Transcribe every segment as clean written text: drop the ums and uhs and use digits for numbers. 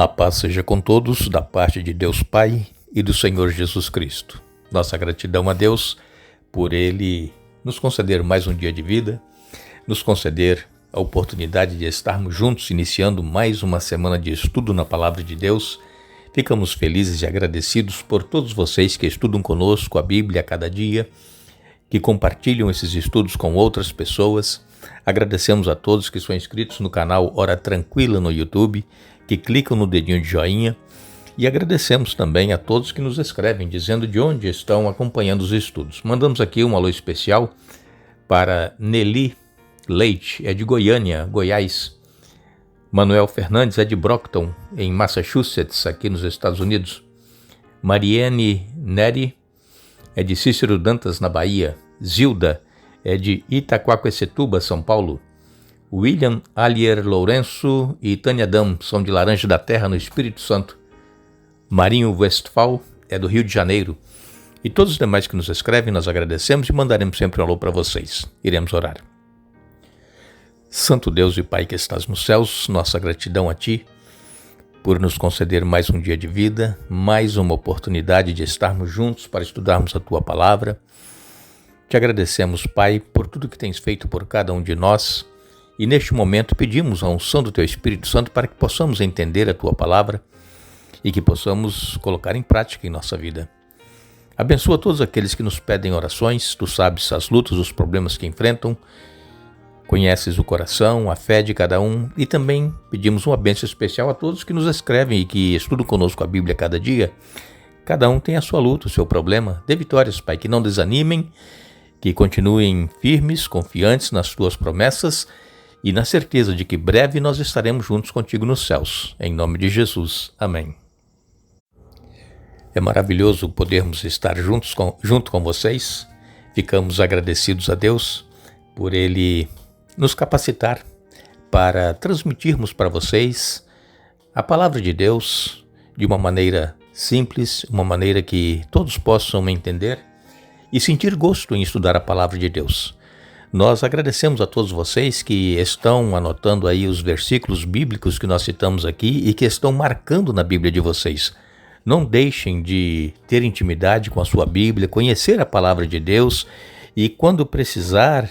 A paz seja com todos, da parte de Deus Pai e do Senhor Jesus Cristo. Nossa gratidão a Deus por Ele nos conceder mais um dia de vida, nos conceder a oportunidade de estarmos juntos, iniciando mais uma semana de estudo na Palavra de Deus. Ficamos felizes e agradecidos por todos vocês que estudam conosco a Bíblia a cada dia, que compartilham esses estudos com outras pessoas. Agradecemos a todos que são inscritos no canal Hora Tranquila no YouTube, que clicam no dedinho de joinha, e agradecemos também a todos que nos escrevem dizendo de onde estão acompanhando os estudos. Mandamos aqui um alô especial para Nelly Leite, é de Goiânia, Goiás. Manuel Fernandes é de Brockton, em Massachusetts, aqui nos Estados Unidos. Mariane Neri é de Cícero Dantas, na Bahia. Zilda é de Itaquaquecetuba, São Paulo. William Alier Lourenço e Tânia Dam são de Laranja da Terra, no Espírito Santo. Marinho Westphal é do Rio de Janeiro. E todos os demais que nos escrevem, nós agradecemos e mandaremos sempre um alô para vocês. Iremos orar. Santo Deus e Pai que estás nos céus, nossa gratidão a Ti por nos conceder mais um dia de vida, mais uma oportunidade de estarmos juntos para estudarmos a Tua Palavra. Te agradecemos, Pai, por tudo que tens feito por cada um de nós. E neste momento pedimos a unção do Teu Espírito Santo para que possamos entender a Tua Palavra e que possamos colocar em prática em nossa vida. Abençoa todos aqueles que nos pedem orações. Tu sabes as lutas, os problemas que enfrentam. Conheces o coração, a fé de cada um. E também pedimos uma bênção especial a todos que nos escrevem e que estudam conosco a Bíblia a cada dia. Cada um tem a sua luta, o seu problema. Dê vitórias, Pai, que não desanimem, que continuem firmes, confiantes nas Tuas promessas e na certeza de que breve nós estaremos juntos contigo nos céus. Em nome de Jesus. Amém. É maravilhoso podermos estar junto com vocês. Ficamos agradecidos a Deus por Ele nos capacitar para transmitirmos para vocês a Palavra de Deus de uma maneira simples, uma maneira que todos possam entender e sentir gosto em estudar a Palavra de Deus. Nós agradecemos a todos vocês que estão anotando aí os versículos bíblicos que nós citamos aqui e que estão marcando na Bíblia de vocês. Não deixem de ter intimidade com a sua Bíblia, conhecer a Palavra de Deus e quando precisar,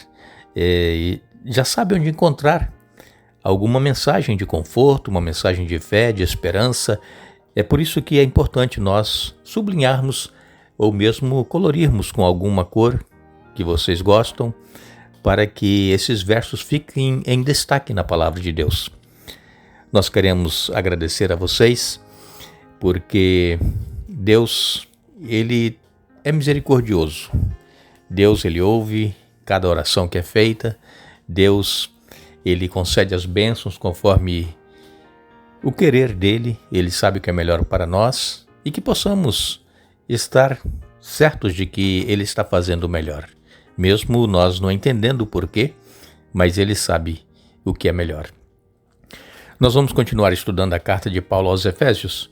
já sabe onde encontrar alguma mensagem de conforto, uma mensagem de fé, de esperança. É por isso que é importante nós sublinharmos ou mesmo colorirmos com alguma cor que vocês gostam, para que esses versos fiquem em destaque na Palavra de Deus. Nós queremos agradecer a vocês, porque Deus, Ele é misericordioso. Deus, Ele ouve cada oração que é feita. Deus, Ele concede as bênçãos conforme o querer dEle. Ele sabe o que é melhor para nós e que possamos estar certos de que Ele está fazendo o melhor. Mesmo nós não entendendo o porquê, mas Ele sabe o que é melhor. Nós vamos continuar estudando a carta de Paulo aos Efésios.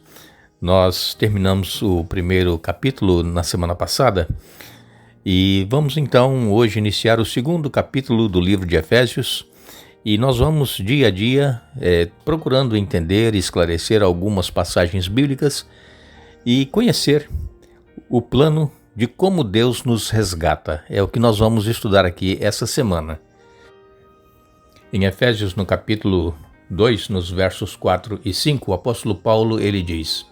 Nós terminamos o primeiro capítulo na semana passada e vamos então hoje iniciar o segundo capítulo do livro de Efésios e nós vamos dia a dia procurando entender e esclarecer algumas passagens bíblicas e conhecer o plano de como Deus nos resgata. É o que nós vamos estudar aqui essa semana. Em Efésios, no capítulo 2, nos versos 4 e 5, o apóstolo Paulo, ele diz: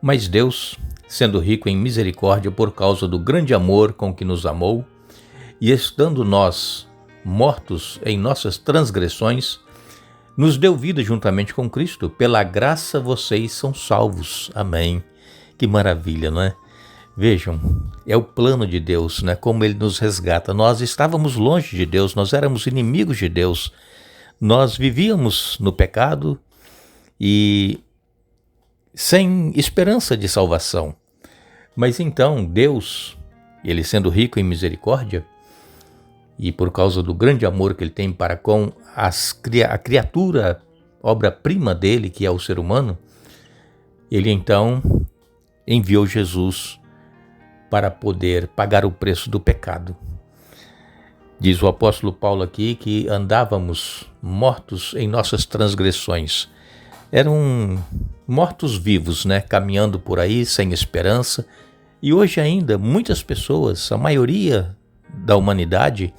Mas Deus, sendo rico em misericórdia por causa do grande amor com que nos amou, e estando nós mortos em nossas transgressões, nos deu vida juntamente com Cristo. Pela graça vocês são salvos. Amém. Que maravilha, não é? Vejam, é o plano de Deus, né? Como Ele nos resgata. Nós estávamos longe de Deus, nós éramos inimigos de Deus. Nós vivíamos no pecado e sem esperança de salvação. Mas então Deus, Ele sendo rico em misericórdia, e por causa do grande amor que Ele tem para com a criatura, obra-prima dEle, que é o ser humano, Ele então enviou Jesus para poder pagar o preço do pecado. Diz o apóstolo Paulo aqui que andávamos mortos em nossas transgressões. eram mortos-vivos, né? Caminhando por aí sem esperança. E hoje ainda muitas pessoas, a maioria da humanidade,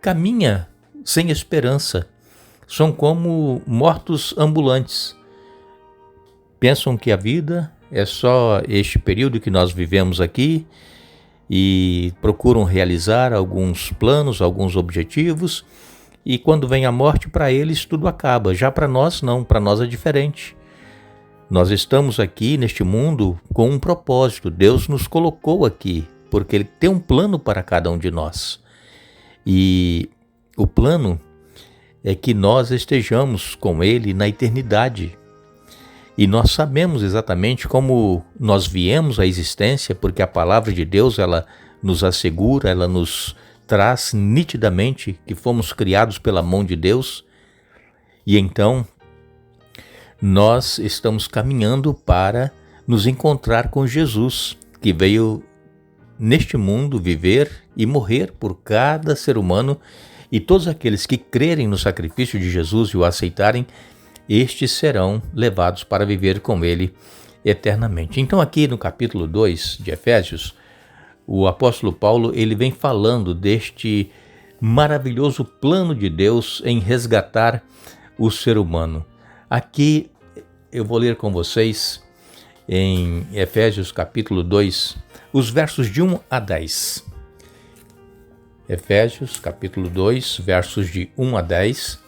caminha sem esperança. São como mortos ambulantes. Pensam que a vida é só este período que nós vivemos aqui e procuram realizar alguns planos, alguns objetivos, e quando vem a morte, para eles tudo acaba. Já para nós não, para nós é diferente. Nós estamos aqui neste mundo com um propósito. Deus nos colocou aqui porque Ele tem um plano para cada um de nós. E o plano é que nós estejamos com Ele na eternidade. E nós sabemos exatamente como nós viemos à existência, porque a palavra de Deus, ela nos assegura, ela nos traz nitidamente que fomos criados pela mão de Deus. E então, nós estamos caminhando para nos encontrar com Jesus, que veio neste mundo viver e morrer por cada ser humano, e todos aqueles que crerem no sacrifício de Jesus e o aceitarem, estes serão levados para viver com Ele eternamente. Então aqui no capítulo 2 de Efésios, o apóstolo Paulo ele vem falando deste maravilhoso plano de Deus em resgatar o ser humano. Aqui eu vou ler com vocês em Efésios capítulo 2, os versos de 1 a 10. Efésios capítulo 2, versos de 1 a 10.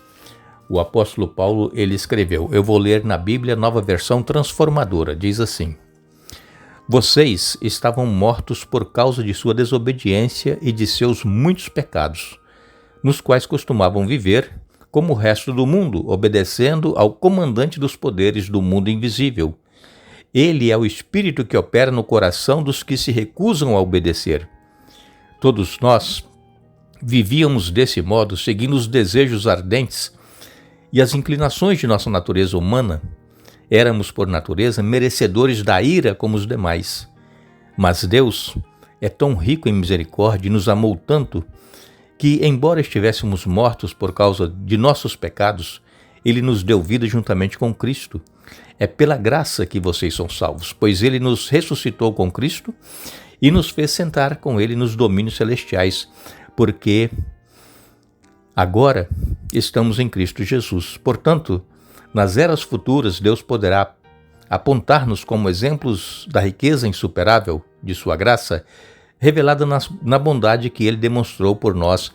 O apóstolo Paulo, ele escreveu, eu vou ler na Bíblia, Nova Versão Transformadora, diz assim: Vocês estavam mortos por causa de sua desobediência e de seus muitos pecados, nos quais costumavam viver, como o resto do mundo, obedecendo ao comandante dos poderes do mundo invisível. Ele é o espírito que opera no coração dos que se recusam a obedecer. Todos nós vivíamos desse modo, seguindo os desejos ardentes e as inclinações de nossa natureza humana. Éramos, por natureza, merecedores da ira como os demais. Mas Deus é tão rico em misericórdia e nos amou tanto que, embora estivéssemos mortos por causa de nossos pecados, Ele nos deu vida juntamente com Cristo. É pela graça que vocês são salvos, pois Ele nos ressuscitou com Cristo e nos fez sentar com Ele nos domínios celestiais, porque agora estamos em Cristo Jesus. Portanto, nas eras futuras, Deus poderá apontar-nos como exemplos da riqueza insuperável de sua graça, revelada na bondade que Ele demonstrou por nós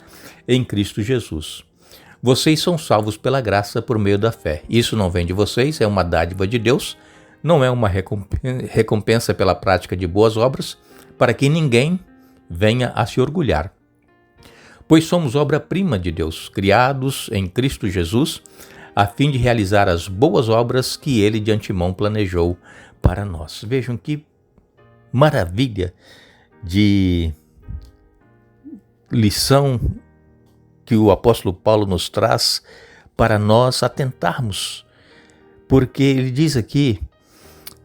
em Cristo Jesus. Vocês são salvos pela graça por meio da fé. Isso não vem de vocês, é uma dádiva de Deus, não é uma recompensa pela prática de boas obras, para que ninguém venha a se orgulhar. Pois somos obra-prima de Deus, criados em Cristo Jesus, a fim de realizar as boas obras que Ele de antemão planejou para nós. Vejam que maravilha de lição que o apóstolo Paulo nos traz para nós atentarmos, porque ele diz aqui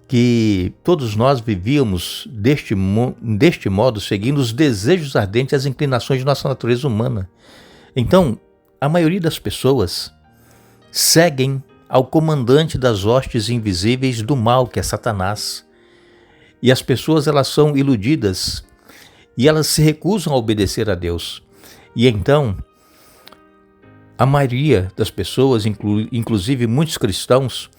que todos nós vivíamos deste modo, seguindo os desejos ardentes e as inclinações de nossa natureza humana. Então, a maioria das pessoas seguem ao comandante das hostes invisíveis do mal, que é Satanás. E as pessoas, elas são iludidas e elas se recusam a obedecer a Deus. E então, a maioria das pessoas, inclusive muitos cristãos,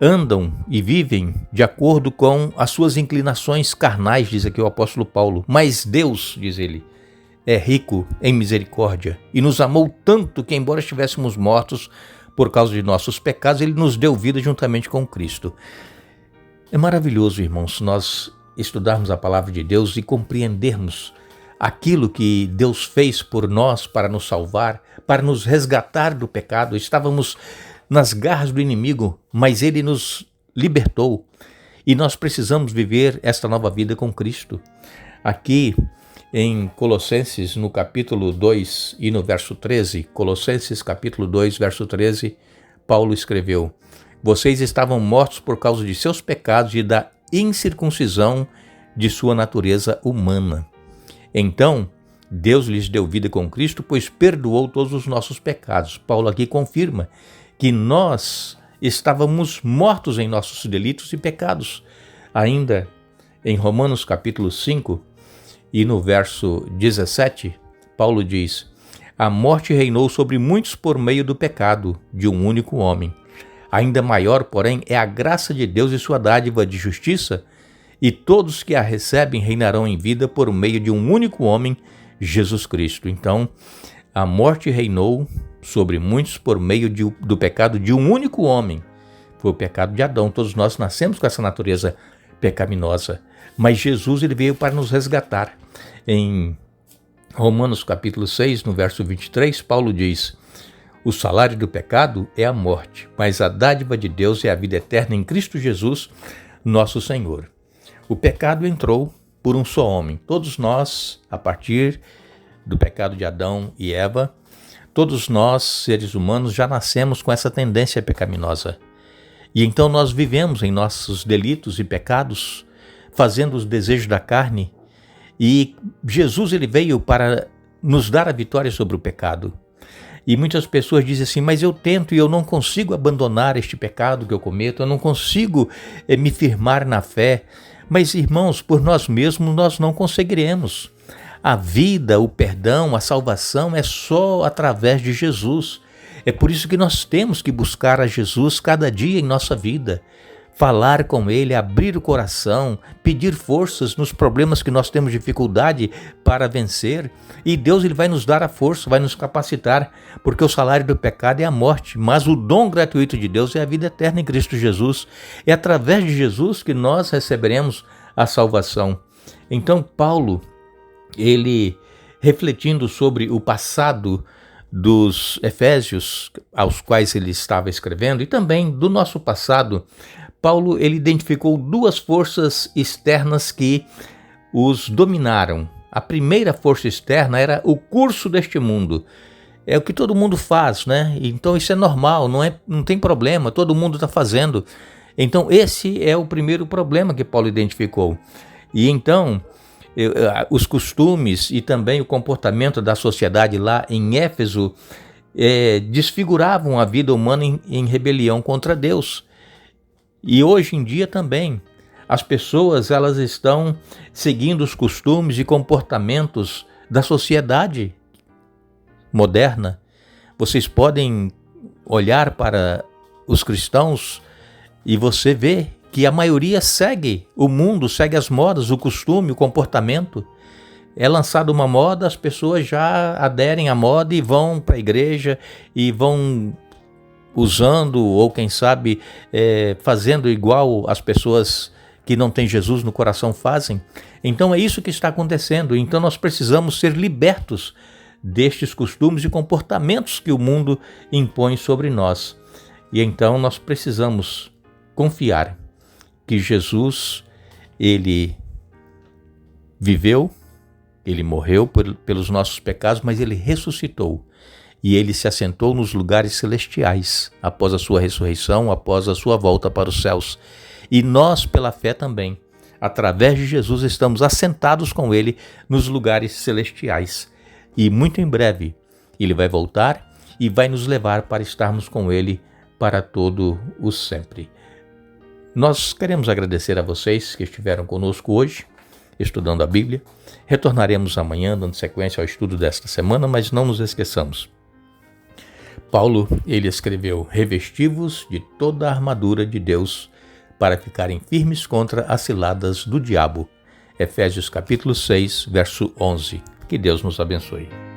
andam e vivem de acordo com as suas inclinações carnais, diz aqui o apóstolo Paulo. Mas Deus, diz ele, é rico em misericórdia e nos amou tanto que, embora estivéssemos mortos por causa de nossos pecados, Ele nos deu vida juntamente com Cristo. É maravilhoso, irmãos, nós estudarmos a palavra de Deus e compreendermos aquilo que Deus fez por nós para nos salvar, para nos resgatar do pecado. Estávamos nas garras do inimigo, mas Ele nos libertou e nós precisamos viver esta nova vida com Cristo. Aqui em Colossenses, no capítulo 2 e no verso 13, Colossenses capítulo 2, verso 13, Paulo escreveu: Vocês estavam mortos por causa de seus pecados e da incircuncisão de sua natureza humana. Então, Deus lhes deu vida com Cristo, pois perdoou todos os nossos pecados. Paulo aqui confirma que nós estávamos mortos em nossos delitos e pecados. Ainda em Romanos capítulo 5 e no verso 17, Paulo diz: a morte reinou sobre muitos por meio do pecado de um único homem. Ainda maior, porém, é a graça de Deus e sua dádiva de justiça, e todos que a recebem reinarão em vida por meio de um único homem, Jesus Cristo. Então, a morte reinou sobre muitos por meio do pecado de um único homem. Foi o pecado de Adão. Todos nós nascemos com essa natureza pecaminosa. Mas Jesus, ele veio para nos resgatar. Em Romanos capítulo 6, no verso 23, Paulo diz: o salário do pecado é a morte, mas a dádiva de Deus é a vida eterna em Cristo Jesus, nosso Senhor. O pecado entrou por um só homem. Todos nós, a partir do pecado de Adão e Eva, todos nós, seres humanos, já nascemos com essa tendência pecaminosa. E então nós vivemos em nossos delitos e pecados, fazendo os desejos da carne. E Jesus, ele veio para nos dar a vitória sobre o pecado. E muitas pessoas dizem assim: mas eu tento e eu não consigo abandonar este pecado que eu cometo, eu não consigo me firmar na fé. Mas, irmãos, por nós mesmos nós não conseguiremos. A vida, o perdão, a salvação é só através de Jesus. É por isso que nós temos que buscar a Jesus cada dia em nossa vida. Falar com Ele, abrir o coração, pedir forças nos problemas que nós temos dificuldade para vencer. E Deus, ele vai nos dar a força, vai nos capacitar, porque o salário do pecado é a morte, mas o dom gratuito de Deus é a vida eterna em Cristo Jesus. É através de Jesus que nós receberemos a salvação. Então Paulo, ele refletindo sobre o passado dos Efésios, aos quais ele estava escrevendo, e também do nosso passado, Paulo, ele identificou duas forças externas que os dominaram. A primeira força externa era o curso deste mundo. É o que todo mundo faz, né? Então isso é normal, não tem problema, todo mundo está fazendo. Então esse é o primeiro problema que Paulo identificou. E então os costumes e também o comportamento da sociedade lá em Éfeso desfiguravam a vida humana em rebelião contra Deus. E hoje em dia também, as pessoas elas estão seguindo os costumes e comportamentos da sociedade moderna. Vocês podem olhar para os cristãos e você vê que a maioria segue o mundo, segue as modas, o costume, o comportamento. É lançada uma moda, as pessoas já aderem à moda e vão para a igreja e vão usando, ou quem sabe fazendo igual as pessoas que não têm Jesus no coração fazem. Então é isso que está acontecendo. Então nós precisamos ser libertos destes costumes e comportamentos que o mundo impõe sobre nós. E então nós precisamos confiar que Jesus, ele viveu, ele morreu pelos nossos pecados, mas ele ressuscitou. E ele se assentou nos lugares celestiais, após a sua ressurreição, após a sua volta para os céus. E nós, pela fé também, através de Jesus, estamos assentados com ele nos lugares celestiais. E muito em breve, ele vai voltar e vai nos levar para estarmos com ele para todo o sempre. Nós queremos agradecer a vocês que estiveram conosco hoje, estudando a Bíblia. Retornaremos amanhã, dando sequência ao estudo desta semana, mas não nos esqueçamos. Paulo, ele escreveu: revesti-vos de toda a armadura de Deus para ficarem firmes contra as ciladas do diabo. Efésios capítulo 6, verso 11. Que Deus nos abençoe.